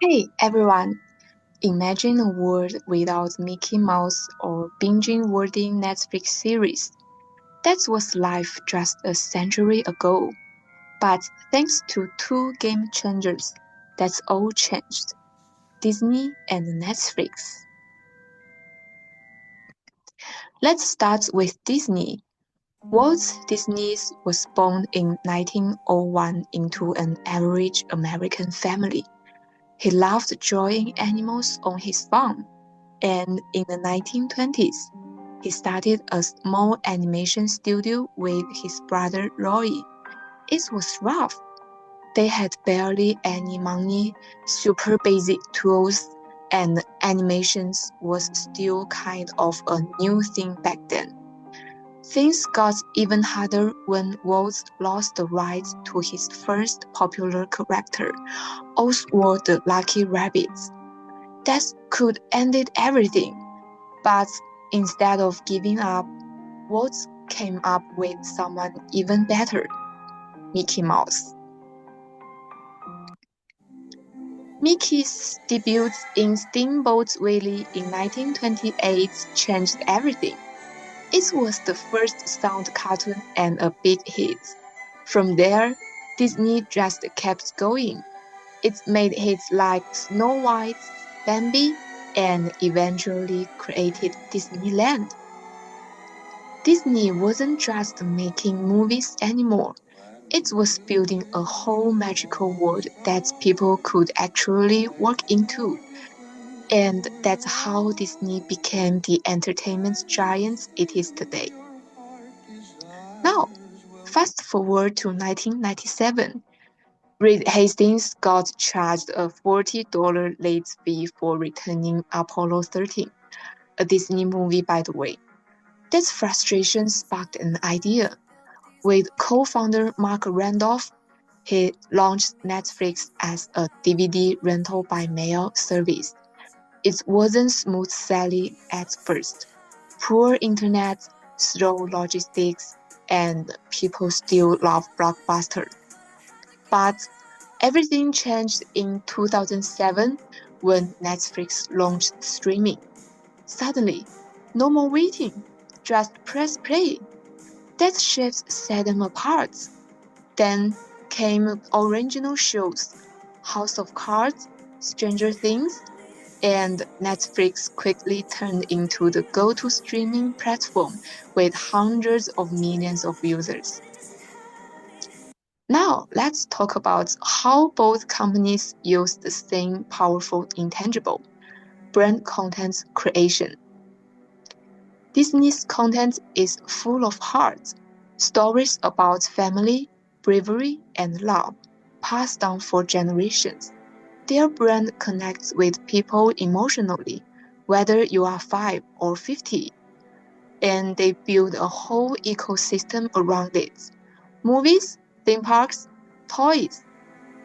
Hey everyone, imagine a world without Mickey Mouse or binge-worthy Netflix series. That was life just a century ago. But thanks to two game changers, that's all changed. Disney and Netflix. Let's start with Disney. Walt Disney was born in 1901 into an average American family. He loved drawing animals on his farm, and in the 1920s, he started a small animation studio with his brother Roy. It was rough. They had barely any money, super basic tools, and animations was still kind of a new thing back then. Things got even harder when Walt lost the rights to his first popular character, Oswald the Lucky Rabbit. That could ended everything, but instead of giving up, Walt came up with someone even better, Mickey Mouse. Mickey's debut in Steamboat Willie in 1928 changed everything. It was the first sound cartoon and a big hit. From there, Disney just kept going. It made hits like Snow White, Bambi, and eventually created Disneyland. Disney wasn't just making movies anymore. It was building a whole magical world that people could actually walk into. And that's how Disney became the entertainment giant it is today. Now, fast forward to 1997. Reed Hastings got charged a $40 late fee for returning Apollo 13, a Disney movie by the way. This frustration sparked an idea. With co-founder Mark Randolph, he launched Netflix as a DVD rental by mail service. It wasn't smooth sailing at first. Poor internet, slow logistics, and people still love Blockbuster. But everything changed in 2007 when Netflix launched streaming. Suddenly, no more waiting, just press play. That shift set them apart. Then came original shows, House of Cards, Stranger Things, and Netflix quickly turned into the go-to streaming platform with hundreds of millions of users. Now, let's talk about how both companies use the same powerful intangible, brand content creation. Disney's content is full of heart, stories about family, bravery, and love, passed down for generations. Their brand connects with people emotionally, whether you are 5 or 50, and they build a whole ecosystem around it. Movies, theme parks, toys,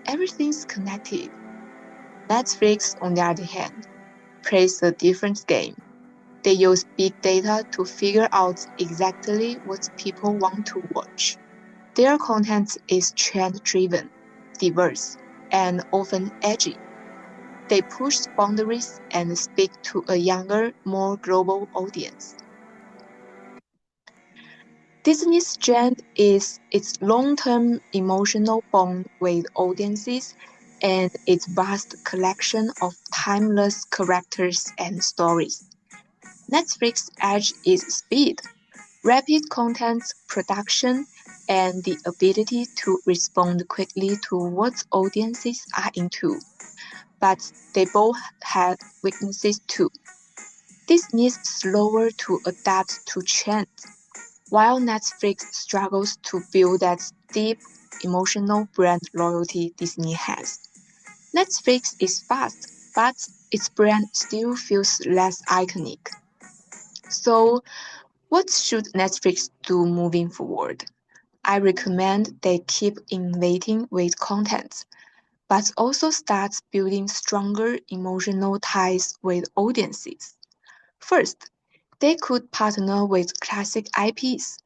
everything's connected. Netflix, on the other hand, plays a different game. They use big data to figure out exactly what people want to watch. Their content is trend-driven, diverse, and often edgy. They push boundaries and speak to a younger, more global audience. Disney's strength is its long-term emotional bond with audiences and its vast collection of timeless characters and stories. Netflix's edge is speed, rapid content production, and the ability to respond quickly to what audiences are into. But they both have weaknesses too. Disney's slower to adapt to trends, while Netflix struggles to build that deep emotional brand loyalty Disney has. Netflix is fast, but its brand still feels less iconic. So, what should Netflix do moving forward? I recommend they keep innovating with content, but also start building stronger emotional ties with audiences. First, they could partner with classic IPs.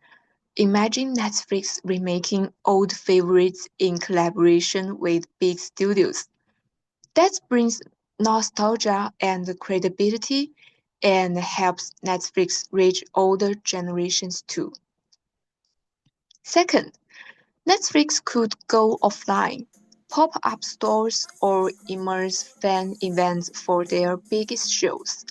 Imagine Netflix remaking old favorites in collaboration with big studios. That brings nostalgia and credibility and helps Netflix reach older generations too. Second, Netflix could go offline, pop-up stores or immerse fan events for their biggest shows.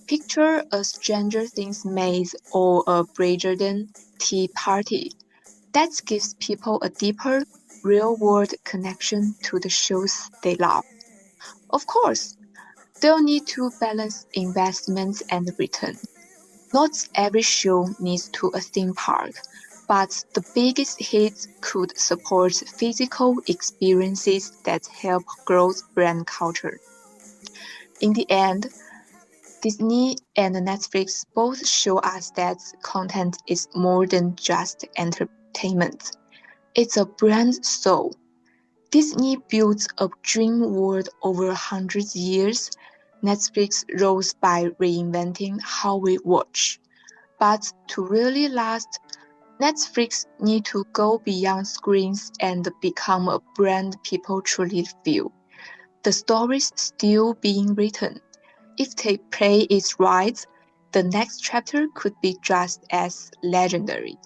Picture a Stranger Things maze or a Bridgerton tea party. That gives people a deeper, real-world connection to the shows they love. Of course, they'll need to balance investments and return. Not every show needs to a theme park, but the biggest hits could support physical experiences that help grow brand culture. In the end, Disney and Netflix both show us that content is more than just entertainment. It's a brand soul. Disney built a dream world over hundreds years. Netflix rose by reinventing how we watch. But to really last, Netflix need to go beyond screens and become a brand people truly feel. The story's still being written. If they play it right, the next chapter could be just as legendary.